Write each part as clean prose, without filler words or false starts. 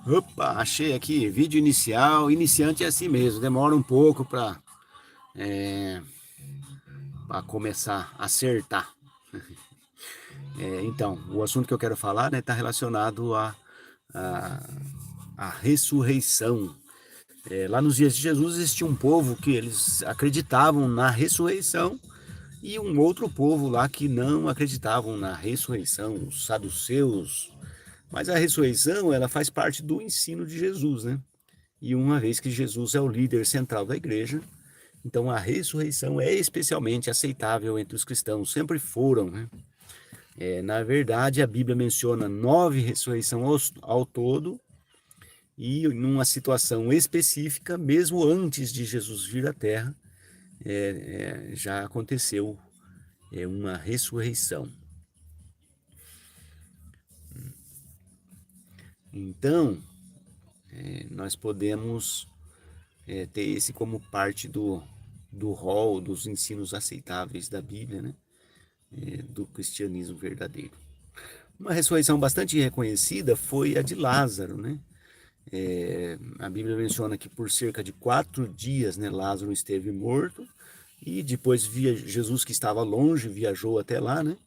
Opa, achei aqui, vídeo inicial. Iniciante é assim mesmo, demora um pouco para começar a acertar. Então, o assunto que eu quero falar está relacionado a, à ressurreição. Lá nos dias de Jesus existia um povo que eles acreditavam na ressurreição e um outro povo lá que não acreditavam na ressurreição, os saduceus. Mas a ressurreição, ela faz parte do ensino de Jesus, né? E uma vez que Jesus é o líder central da igreja, então a ressurreição é especialmente aceitável entre os cristãos, sempre foram, né? Na verdade, a Bíblia menciona 9 ressurreições ao todo, e numa situação específica, mesmo antes de Jesus vir à Terra, já aconteceu uma ressurreição. Então, nós podemos ter esse como parte do rol dos ensinos aceitáveis da Bíblia, né? Do cristianismo verdadeiro. Uma ressurreição bastante reconhecida foi a de Lázaro, né? A Bíblia menciona que por cerca de 4 dias, né, Lázaro esteve morto, e depois Jesus, que estava longe, viajou até lá, né?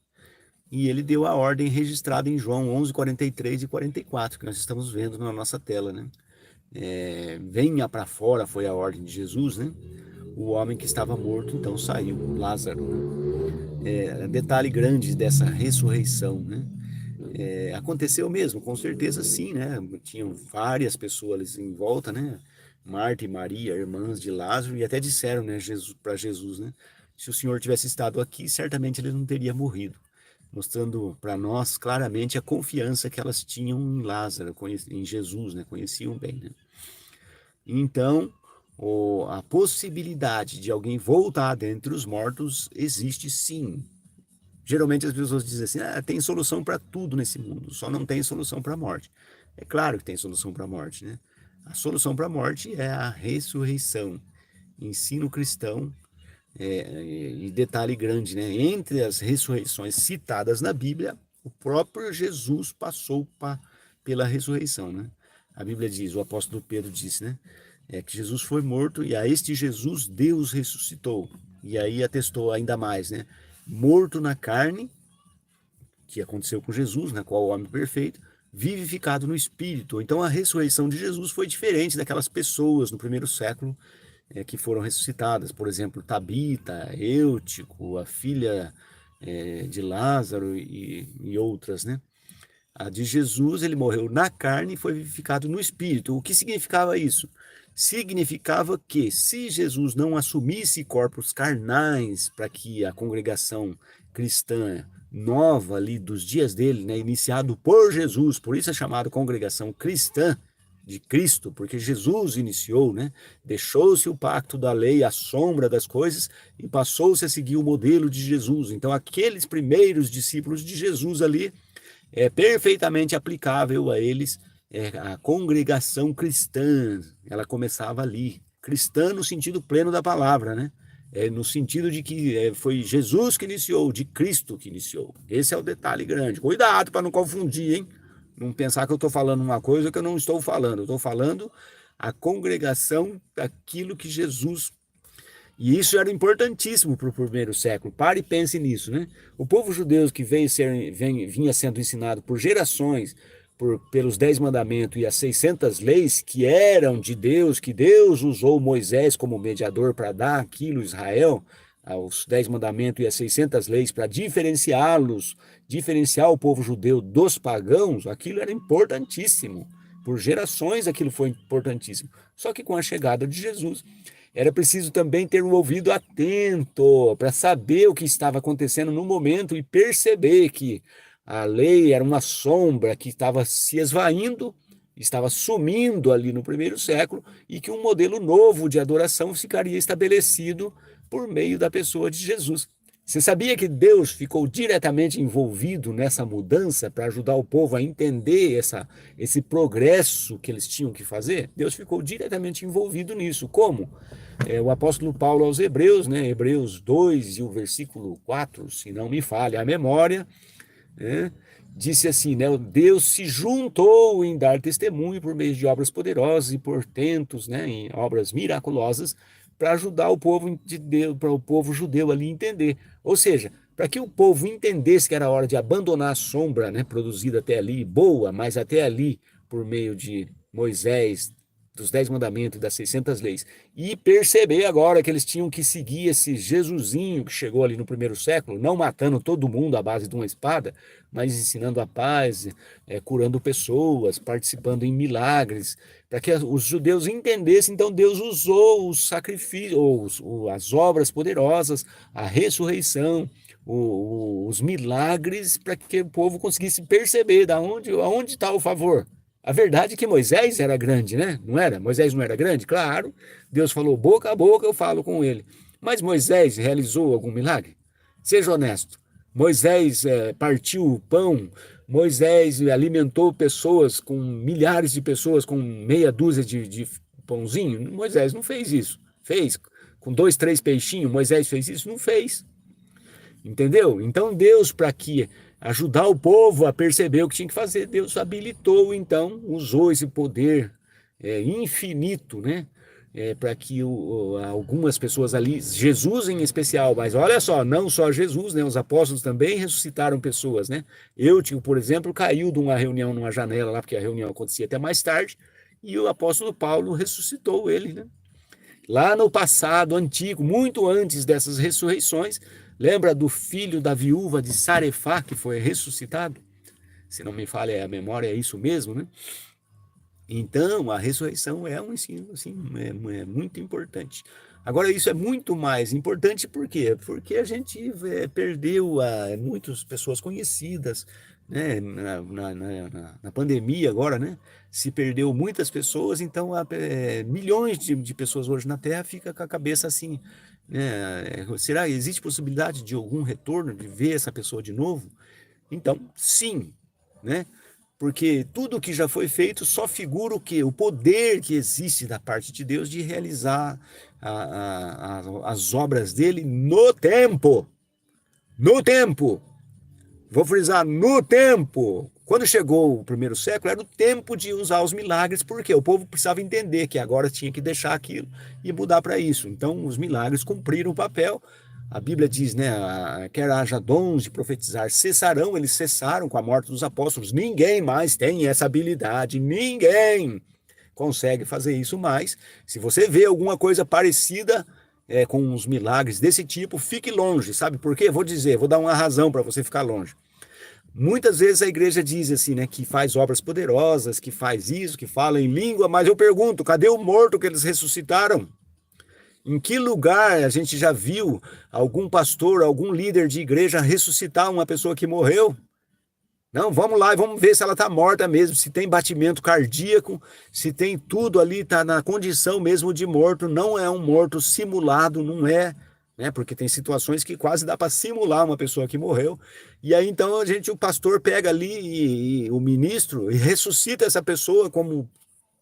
E ele deu a ordem registrada em João 11, 43 e 44, que nós estamos vendo na nossa tela, né? Venha para fora, foi a ordem de Jesus, né? O homem que estava morto então saiu, Lázaro, né? Detalhe grande dessa ressurreição, né? Aconteceu mesmo, com certeza sim, né? Tinham várias pessoas em volta, né? Marta e Maria, irmãs de Lázaro, e até disseram, né, para Jesus, né? Se o Senhor tivesse estado aqui, certamente ele não teria morrido, mostrando para nós claramente a confiança que elas tinham em Lázaro, em Jesus, né? Conheciam bem, né? Então, a possibilidade de alguém voltar dentre os mortos existe sim. Geralmente as pessoas dizem assim, tem solução para tudo nesse mundo, só não tem solução para a morte. É claro que tem solução para a morte, né? A solução para a morte é a ressurreição. Ensino cristão, e detalhe grande, né? Entre as ressurreições citadas na Bíblia, o próprio Jesus passou pela ressurreição, né? A Bíblia diz, o apóstolo Pedro disse, né? Que Jesus foi morto e a este Jesus Deus ressuscitou. E aí atestou ainda mais, né? Morto na carne, que aconteceu com Jesus, né, qual o homem perfeito, vivificado no espírito. Então a ressurreição de Jesus foi diferente daquelas pessoas no primeiro século que foram ressuscitadas. Por exemplo, Tabita, Eutico, a filha de Lázaro e outras, né? A de Jesus, ele morreu na carne e foi vivificado no espírito. O que significava isso? Significava que se Jesus não assumisse corpos carnais para que a congregação cristã nova ali dos dias dele, né, iniciado por Jesus, por isso é chamado congregação cristã de Cristo, porque Jesus iniciou, né? Deixou-se o pacto da lei, a sombra das coisas, e passou-se a seguir o modelo de Jesus. Então, aqueles primeiros discípulos de Jesus ali, é perfeitamente aplicável a eles, a congregação cristã. Ela começava ali, cristã no sentido pleno da palavra, né? No sentido de que foi Jesus que iniciou, de Cristo que iniciou. Esse é o detalhe grande. Cuidado para não confundir, hein? Não pensar que eu estou falando uma coisa que eu não estou falando. Eu estou falando a congregação daquilo que Jesus. E isso era importantíssimo para o primeiro século. Pare e pense nisso, né? O povo judeu que vinha sendo ensinado por gerações, pelos 10 mandamentos e as 600 leis que eram de Deus, que Deus usou Moisés como mediador para dar aquilo a Israel, os 10 mandamentos e as 600 leis para diferenciá-los, diferenciar o povo judeu dos pagãos, aquilo era importantíssimo. Por gerações aquilo foi importantíssimo. Só que com a chegada de Jesus, era preciso também ter um ouvido atento para saber o que estava acontecendo no momento e perceber que a lei era uma sombra que estava se esvaindo, estava sumindo ali no primeiro século, e que um modelo novo de adoração ficaria estabelecido por meio da pessoa de Jesus. Você sabia que Deus ficou diretamente envolvido nessa mudança para ajudar o povo a entender esse progresso que eles tinham que fazer? Deus ficou diretamente envolvido nisso. Como? O apóstolo Paulo aos Hebreus, né? Hebreus 2 e o versículo 4, se não me falha a memória, né? disse assim, né? Deus se juntou em dar testemunho por meio de obras poderosas e portentos, né? Em obras miraculosas, para ajudar o povo de Deus, para o povo judeu ali entender. Ou seja, para que o povo entendesse que era hora de abandonar a sombra, né? Produzida até ali, boa, mas até ali, por meio de Moisés, dos 10 mandamentos e das 600 leis, e perceber agora que eles tinham que seguir esse Jesusinho que chegou ali no primeiro século, não matando todo mundo à base de uma espada, mas ensinando a paz, curando pessoas, participando em milagres, para que os judeus entendessem. Então Deus usou os sacrifícios, as obras poderosas, a ressurreição, os milagres, para que o povo conseguisse perceber aonde está o favor. A verdade é que Moisés era grande, né? Não era? Moisés não era grande? Claro. Deus falou boca a boca, eu falo com ele. Mas Moisés realizou algum milagre? Seja honesto. Moisés partiu o pão, Moisés alimentou pessoas, com milhares de pessoas, com meia dúzia de pãozinho. Moisés não fez isso. Fez com 2, 3 peixinhos. Moisés fez isso? Não fez. Entendeu? Então Deus, para que ajudar o povo a perceber o que tinha que fazer, Deus habilitou, então, usou esse poder infinito, né? Para que algumas pessoas ali, Jesus em especial, mas olha só, não só Jesus, né? Os apóstolos também ressuscitaram pessoas, né? Eutico, por exemplo, caiu de uma reunião numa janela lá, porque a reunião acontecia até mais tarde, e o apóstolo Paulo ressuscitou ele, né? Lá no passado antigo, muito antes dessas ressurreições, lembra do filho da viúva de Sarefá, que foi ressuscitado? Se não me falha a memória, é isso mesmo, né? Então, a ressurreição é um ensino, assim, é muito importante. Agora, isso é muito mais importante por quê? Porque a gente perdeu muitas pessoas conhecidas, né? Na pandemia agora, né? Se perdeu muitas pessoas, então milhões de pessoas hoje na Terra ficam com a cabeça assim, né? Será que existe possibilidade de algum retorno, de ver essa pessoa de novo? Então, sim, né? Porque tudo que já foi feito só figura o quê? O poder que existe da parte de Deus de realizar as obras dele no tempo. No tempo. Vou frisar, no tempo. Quando chegou o primeiro século, era o tempo de usar os milagres, porque o povo precisava entender que agora tinha que deixar aquilo e mudar para isso. Então, os milagres cumpriram o papel. A Bíblia diz, né, quer haja dons de profetizar, cessarão, eles cessaram com a morte dos apóstolos. Ninguém mais tem essa habilidade, ninguém consegue fazer isso mais. Se você vê alguma coisa parecida com os milagres desse tipo, fique longe, sabe por quê? Vou dar uma razão para você ficar longe. Muitas vezes a igreja diz assim, né, que faz obras poderosas, que faz isso, que fala em língua, mas eu pergunto, cadê o morto que eles ressuscitaram? Em que lugar a gente já viu algum pastor, algum líder de igreja ressuscitar uma pessoa que morreu? Não, vamos lá e vamos ver se ela está morta mesmo, se tem batimento cardíaco, se tem tudo ali, está na condição mesmo de morto, não é um morto simulado, não é, né? Porque tem situações que quase dá para simular uma pessoa que morreu. E aí então o pastor pega ali e o ministro e ressuscita essa pessoa como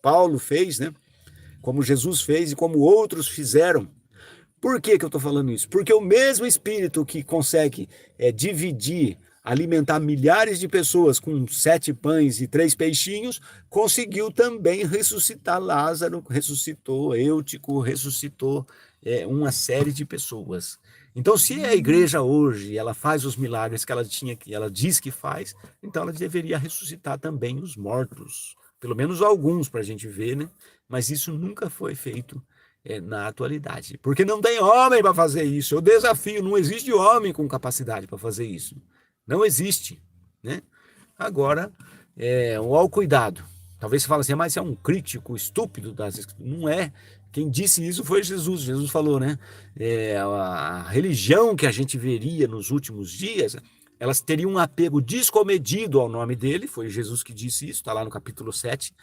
Paulo fez, né? Como Jesus fez e como outros fizeram. Por que eu estou falando isso? Porque o mesmo Espírito que consegue dividir, alimentar milhares de pessoas com 7 pães e 3 peixinhos, conseguiu também ressuscitar Lázaro, ressuscitou Eutico, ressuscitou uma série de pessoas. Então, se a igreja hoje ela faz os milagres que ela diz que faz, então ela deveria ressuscitar também os mortos, pelo menos alguns para a gente ver, né? Mas isso nunca foi feito na atualidade, porque não tem homem para fazer isso. Eu desafio, não existe homem com capacidade para fazer isso. Não existe, né? Agora, ao cuidado. Talvez você fale assim, mas você é um crítico estúpido das Escrituras. Não é. Quem disse isso foi Jesus. Jesus falou, né? A religião que a gente veria nos últimos dias, elas teriam um apego descomedido ao nome dele. Foi Jesus que disse isso, está lá no capítulo 7.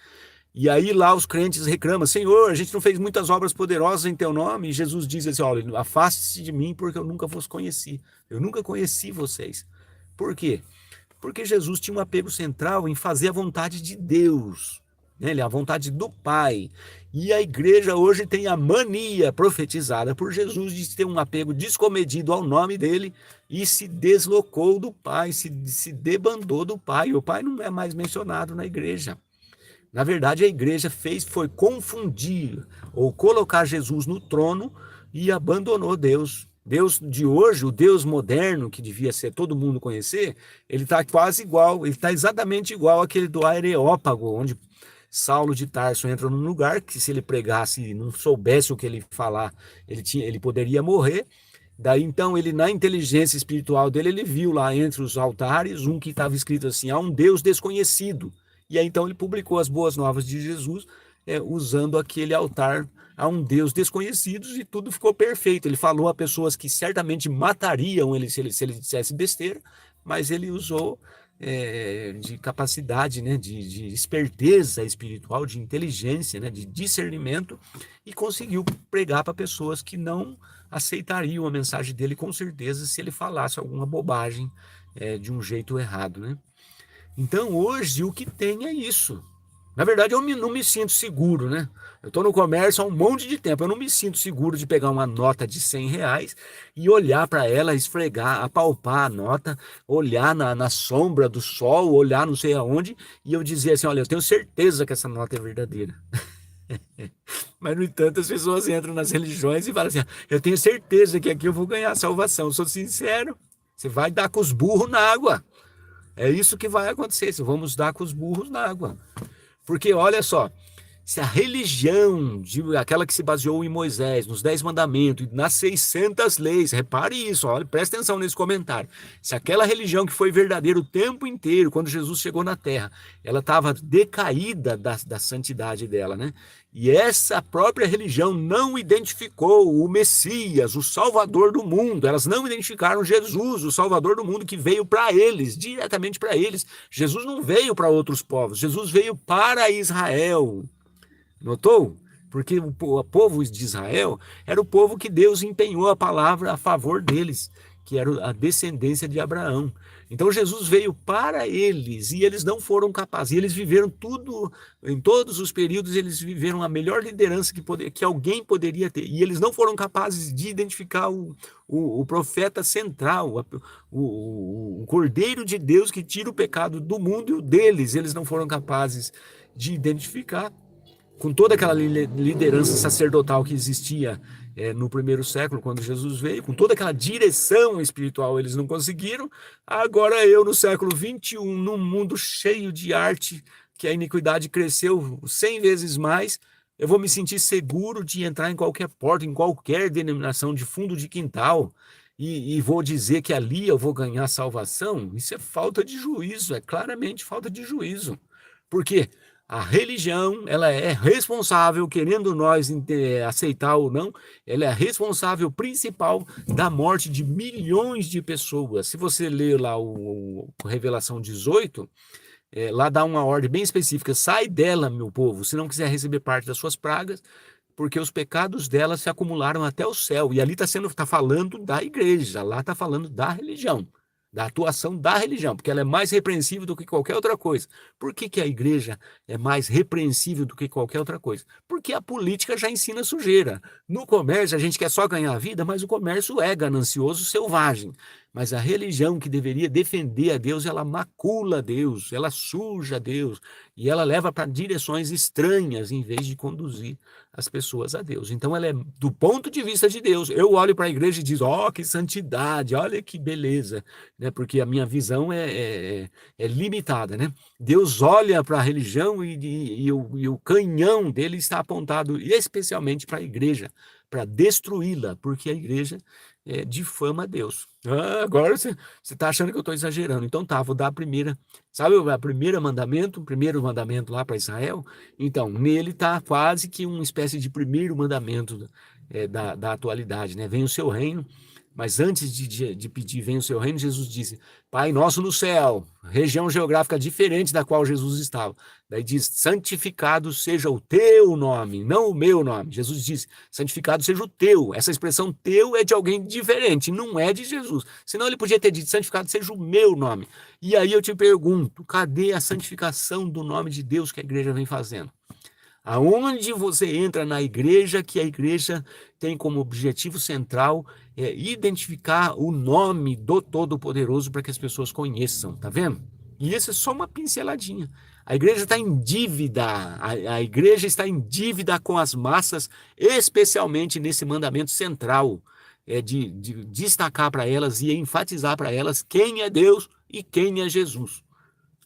E aí lá os crentes reclamam, Senhor, a gente não fez muitas obras poderosas em teu nome. E Jesus diz assim, olha, afaste-se de mim porque eu nunca vos conheci. Eu nunca conheci vocês. Por quê? Porque Jesus tinha um apego central em fazer a vontade de Deus. né? Ele é a vontade do Pai. E a igreja hoje tem a mania profetizada por Jesus de ter um apego descomedido ao nome dele e se deslocou do Pai, se debandou do Pai. O Pai não é mais mencionado na igreja. Na verdade, a igreja foi confundir ou colocar Jesus no trono e abandonou Deus. Deus de hoje, o Deus moderno, que devia ser todo mundo conhecer, ele está quase igual, ele está exatamente igual àquele do Areópago, onde Saulo de Tarso entra num lugar que, se ele pregasse e não soubesse o que ele falar, ele poderia morrer. Daí então ele, na inteligência espiritual dele, ele viu lá entre os altares um que estava escrito assim: há um Deus desconhecido. E aí então ele publicou as boas novas de Jesus, usando aquele altar a um Deus desconhecido, e tudo ficou perfeito. Ele falou a pessoas que certamente matariam ele se ele dissesse besteira, mas ele usou de capacidade, né, de esperteza espiritual, de inteligência, né, de discernimento, e conseguiu pregar para pessoas que não aceitariam a mensagem dele, com certeza, se ele falasse alguma bobagem de um jeito errado, né? Então, hoje, o que tem é isso. Na verdade, eu não me sinto seguro, né? Eu estou no comércio há um monte de tempo. Eu não me sinto seguro de pegar uma nota de R$ 100 e olhar para ela, esfregar, apalpar a nota, olhar na sombra do sol, olhar não sei aonde, e eu dizer assim: olha, eu tenho certeza que essa nota é verdadeira. Mas, no entanto, as pessoas entram nas religiões e falam assim: eu tenho certeza que aqui eu vou ganhar salvação. Eu sou sincero, você vai dar com os burros na água. É isso que vai acontecer, vamos dar com os burros na água. Porque, olha só, se a religião, aquela que se baseou em Moisés, nos 10 mandamentos, nas 600 leis, repare isso, olha, presta atenção nesse comentário. Se aquela religião que foi verdadeira o tempo inteiro, quando Jesus chegou na Terra, ela estava decaída da santidade dela, né? E essa própria religião não identificou o Messias, o Salvador do mundo. Elas não identificaram Jesus, o Salvador do mundo, que veio para eles, diretamente para eles. Jesus não veio para outros povos, Jesus veio para Israel. Notou? Porque o povo de Israel era o povo que Deus empenhou a palavra a favor deles, que era a descendência de Abraão. Então Jesus veio para eles e eles não foram capazes. E eles viveram tudo, em todos os períodos, eles viveram a melhor liderança que alguém poderia ter. E eles não foram capazes de identificar o profeta central, o Cordeiro de Deus que tira o pecado do mundo e o deles. Eles não foram capazes de identificar. Com toda aquela liderança sacerdotal que existia no primeiro século, quando Jesus veio, com toda aquela direção espiritual, eles não conseguiram. Agora eu, no século XXI, num mundo cheio de arte, que a iniquidade cresceu 100 vezes mais, eu vou me sentir seguro de entrar em qualquer porta, em qualquer denominação de fundo de quintal, e vou dizer que ali eu vou ganhar salvação? Isso é falta de juízo, é claramente falta de juízo. Por quê? A religião, ela é responsável, querendo nós aceitar ou não, ela é a responsável principal da morte de milhões de pessoas. Se você ler lá o Revelação 18, lá dá uma ordem bem específica: sai dela, meu povo, se não quiser receber parte das suas pragas, porque os pecados dela se acumularam até o céu. E ali está falando da igreja, lá está falando da religião, da atuação da religião, porque ela é mais repreensível do que qualquer outra coisa. Por que a igreja é mais repreensível do que qualquer outra coisa? Porque a política já ensina sujeira. No comércio, a gente quer só ganhar a vida, mas o comércio é ganancioso, selvagem. Mas a religião, que deveria defender a Deus, ela macula Deus, ela suja Deus, e ela leva para direções estranhas, em vez de conduzir as pessoas a Deus. Então, ela é do ponto de vista de Deus. Eu olho para a igreja e digo: ó, que santidade, olha que beleza, né? Porque a minha visão é limitada, né? Deus olha para a religião e o canhão dele está apontado especialmente para a igreja, para destruí-la, porque a igreja difama a Deus. Agora você está achando que eu estou exagerando. Então tá, vou dar a primeira. Sabe o primeiro mandamento lá para Israel? Então, nele está quase que uma espécie de primeiro mandamento da atualidade, né? Vem o seu reino, Mas antes de pedir venha o seu reino, Jesus disse, Pai nosso no céu, região geográfica diferente da qual Jesus estava. Daí diz, santificado seja o teu nome, não o meu nome. Jesus disse, santificado seja o teu. Essa expressão teu é de alguém diferente, não é de Jesus. Senão ele podia ter dito, santificado seja o meu nome. E aí eu te pergunto, cadê a santificação do nome de Deus que a igreja vem fazendo? Aonde você entra na igreja, que a igreja tem como objetivo central identificar o nome do Todo-Poderoso para que as pessoas conheçam, tá vendo? E isso é só uma pinceladinha. A igreja está em dívida, a igreja está em dívida com as massas, especialmente nesse mandamento central, de destacar para elas e enfatizar para elas quem é Deus e quem é Jesus.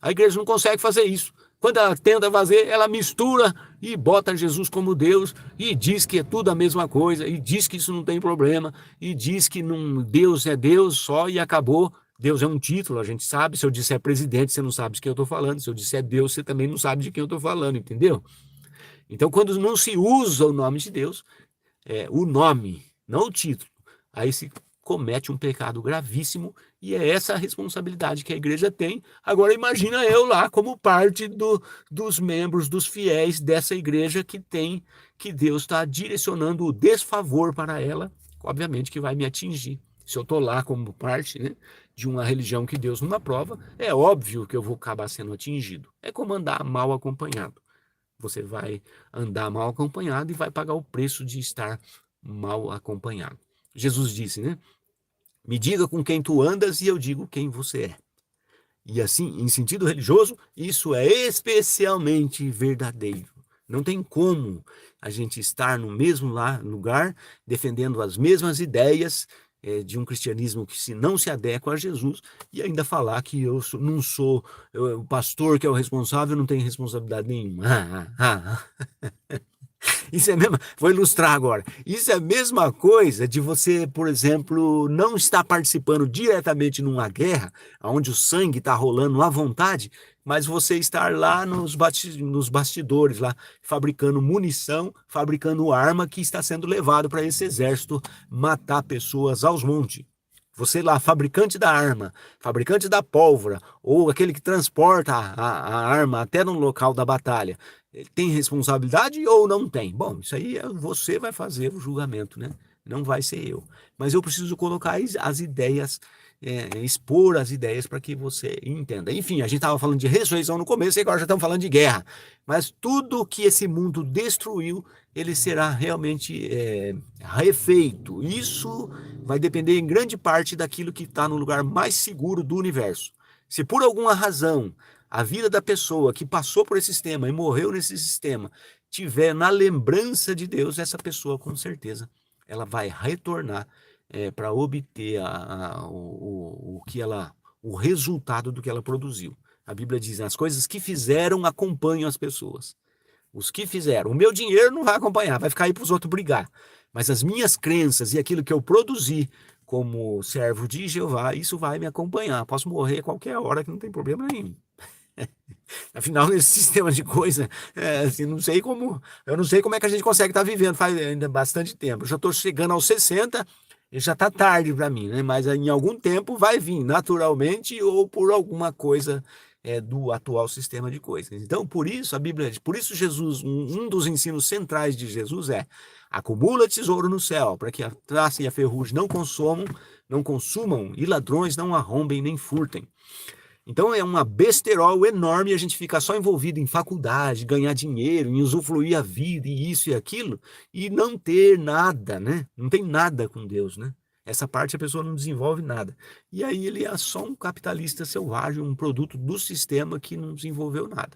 A igreja não consegue fazer isso. Quando ela tenta fazer, ela mistura e bota Jesus como Deus e diz que é tudo a mesma coisa e diz que isso não tem problema e diz que não, Deus é Deus só e acabou. Deus é um título, a gente sabe. Se eu disser presidente, você não sabe de quem eu estou falando. Se eu disser Deus, você também não sabe de quem eu estou falando, entendeu? Então, quando não se usa o nome de Deus, o nome, não o título, aí se comete um pecado gravíssimo e é essa a responsabilidade que a igreja tem. Agora imagina eu lá como parte dos membros, dos fiéis dessa igreja que Deus está direcionando o desfavor para ela, obviamente que vai me atingir. Se eu estou lá como parte, né, de uma religião que Deus não aprova, é óbvio que eu vou acabar sendo atingido. É como andar mal acompanhado. Você vai andar mal acompanhado e vai pagar o preço de estar mal acompanhado. Jesus disse, né? Me diga com quem tu andas e eu digo quem você é. E assim, em sentido religioso, isso é especialmente verdadeiro. Não tem como a gente estar no mesmo lugar, defendendo as mesmas ideias de um cristianismo que não se adequa a Jesus e ainda falar que eu não sou o pastor que é o responsável, não tem responsabilidade nenhuma. Isso é mesmo, vou ilustrar agora. Isso é a mesma coisa de você, por exemplo, não estar participando diretamente numa guerra, onde o sangue está rolando à vontade, mas você estar lá nos bastidores, lá, fabricando munição, fabricando arma que está sendo levado para esse exército matar pessoas aos montes. Você lá, fabricante da arma, fabricante da pólvora, ou aquele que transporta a arma até no local da batalha, tem responsabilidade ou não tem? Bom, isso aí você vai fazer o julgamento, né? Não vai ser eu. Mas eu preciso colocar as ideias, expor as ideias para que você entenda. Enfim, a gente estava falando de ressurreição no começo e agora já estamos falando de guerra. Mas tudo que esse mundo destruiu, ele será realmente refeito. Isso vai depender em grande parte daquilo que está no lugar mais seguro do universo. Se por alguma razão a vida da pessoa que passou por esse sistema e morreu nesse sistema tiver na lembrança de Deus, essa pessoa com certeza ela vai retornar para obter o resultado do que ela produziu. A Bíblia diz, as coisas que fizeram acompanham as pessoas. Os que fizeram. O meu dinheiro não vai acompanhar, vai ficar aí para os outros brigar. Mas as minhas crenças e aquilo que eu produzi como servo de Jeová, isso vai me acompanhar. Posso morrer a qualquer hora que não tem problema nenhum. Afinal, nesse sistema de coisa, assim, eu não sei como é que a gente consegue estar vivendo faz ainda bastante tempo. Eu já estou chegando aos 60 e já está tarde para mim, né? Mas em algum tempo vai vir, naturalmente ou por alguma coisa do atual sistema de coisas. Então, por isso, a Bíblia diz, por isso Jesus, um dos ensinos centrais de Jesus acumula tesouro no céu, para que a traça e a ferrugem não consumam e ladrões não arrombem nem furtem. Então é uma besterol enorme a gente ficar só envolvido em faculdade, ganhar dinheiro, em usufruir a vida e isso e aquilo, e não ter nada, né? Não tem nada com Deus, né? Essa parte a pessoa não desenvolve nada. E aí ele é só um capitalista selvagem, um produto do sistema que não desenvolveu nada.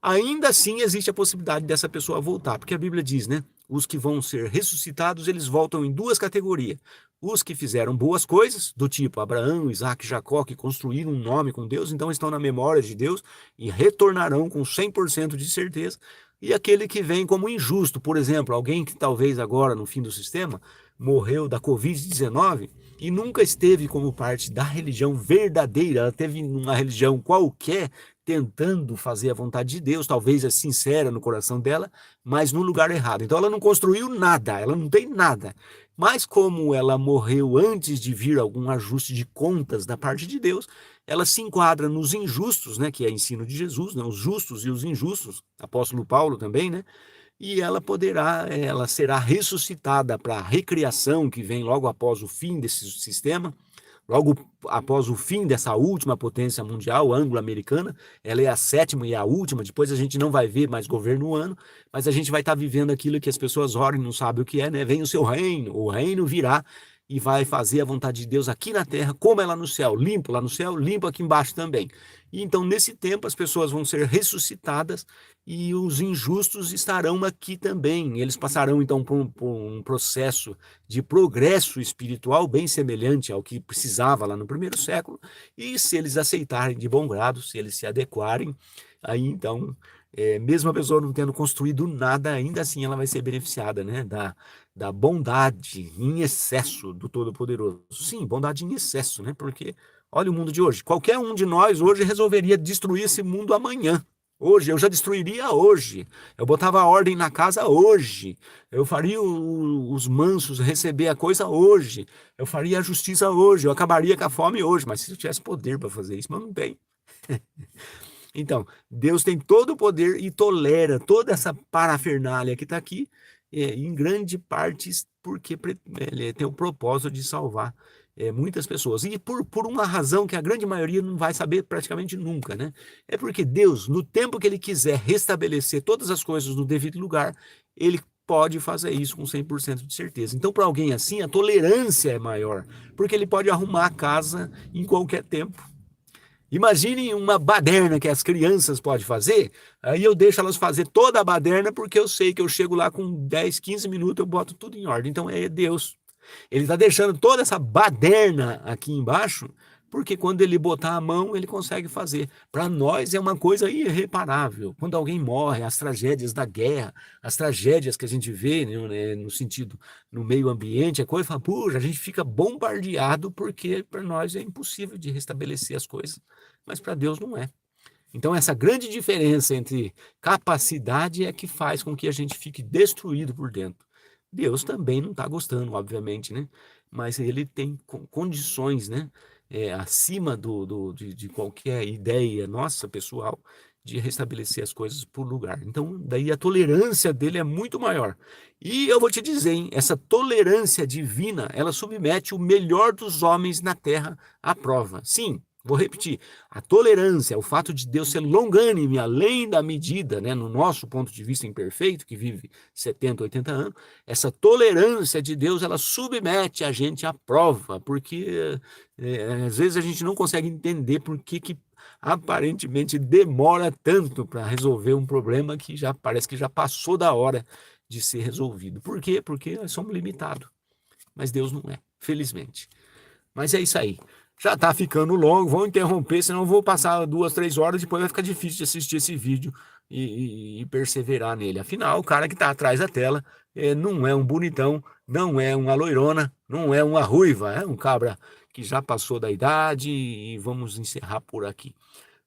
Ainda assim existe a possibilidade dessa pessoa voltar, porque a Bíblia diz, né? Os que vão ser ressuscitados, eles voltam em duas categorias. Os que fizeram boas coisas, do tipo Abraão, Isaac, Jacó, que construíram um nome com Deus, então estão na memória de Deus e retornarão com 100% de certeza. E aquele que vem como injusto, por exemplo, alguém que talvez agora, no fim do sistema, morreu da Covid-19 e nunca esteve como parte da religião verdadeira, ela teve uma religião qualquer, tentando fazer a vontade de Deus, talvez é sincera no coração dela, mas no lugar errado. Então ela não construiu nada, ela não tem nada. mas como ela morreu antes de vir algum ajuste de contas da parte de Deus, ela se enquadra nos injustos, né, que é ensino de Jesus, né, os justos e os injustos, apóstolo Paulo também, né, e ela será ressuscitada para a recriação que vem logo após o fim desse sistema, logo após o fim dessa última potência mundial, anglo-americana. Ela é a sétima e a última, depois a gente não vai ver mais governo humano, mas a gente vai estar vivendo aquilo que as pessoas oram e não sabem o que é, né? Vem o seu reino, o reino virá e vai fazer a vontade de Deus aqui na terra, como é lá no céu, limpo lá no céu, limpo aqui embaixo também. E então, nesse tempo, as pessoas vão ser ressuscitadas e os injustos estarão aqui também. Eles passarão, então, por um processo de progresso espiritual bem semelhante ao que precisava lá no primeiro século. E se eles aceitarem de bom grado, se eles se adequarem, aí então, mesmo a pessoa não tendo construído nada, ainda assim ela vai ser beneficiada, né, da bondade em excesso do Todo-Poderoso. Sim, bondade em excesso, né? Porque olha o mundo de hoje. Qualquer um de nós hoje resolveria destruir esse mundo amanhã. Hoje, eu já destruiria hoje. Eu botava a ordem na casa hoje. Eu faria os mansos receber a coisa hoje. Eu faria a justiça hoje. Eu acabaria com a fome hoje. Mas se eu tivesse poder para fazer isso, mas não tem. Então, Deus tem todo o poder e tolera toda essa parafernália que está aqui, em grande parte porque ele tem o propósito de salvar muitas pessoas. E por uma razão que a grande maioria não vai saber praticamente nunca, né? É porque Deus, no tempo que ele quiser restabelecer todas as coisas no devido lugar, ele pode fazer isso com 100% de certeza. Então, para alguém assim, a tolerância é maior, porque ele pode arrumar a casa em qualquer tempo. Imagine uma baderna que as crianças podem fazer, aí eu deixo elas fazer toda a baderna porque eu sei que eu chego lá com 10, 15 minutos, eu boto tudo em ordem. Então é Deus. Ele está deixando toda essa baderna aqui embaixo, porque quando ele botar a mão, ele consegue fazer. Para nós é uma coisa irreparável. Quando alguém morre, as tragédias da guerra, as tragédias que a gente vê, né, no sentido, no meio ambiente, a coisa fala, puxa, a gente fica bombardeado porque para nós é impossível de restabelecer as coisas, mas para Deus não é. Então, essa grande diferença entre capacidade é que faz com que a gente fique destruído por dentro. Deus também não está gostando, obviamente, né? Mas ele tem condições, né? Acima de qualquer ideia nossa, pessoal, de restabelecer as coisas por lugar. Então, daí a tolerância dele é muito maior. E eu vou te dizer, hein, essa tolerância divina, ela submete o melhor dos homens na terra à prova. Sim, vou repetir, a tolerância, o fato de Deus ser longânime, além da medida, né, no nosso ponto de vista imperfeito, que vive 70, 80 anos, essa tolerância de Deus, ela submete a gente à prova, porque às vezes a gente não consegue entender por que aparentemente demora tanto para resolver um problema que já parece que já passou da hora de ser resolvido. Por quê? Porque nós somos limitados, mas Deus não é, felizmente. Mas é isso aí. Já está ficando longo, vou interromper, senão vou passar 2, 3 horas, depois vai ficar difícil de assistir esse vídeo e perseverar nele. Afinal, o cara que está atrás da tela não é um bonitão, não é uma loirona, não é uma ruiva, é um cabra que já passou da idade e vamos encerrar por aqui.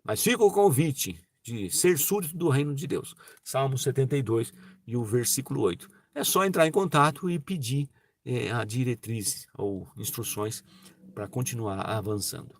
Mas fica o convite de ser súdito do reino de Deus. Salmo 72 e o versículo 8. É só entrar em contato e pedir a diretriz ou instruções para continuar avançando.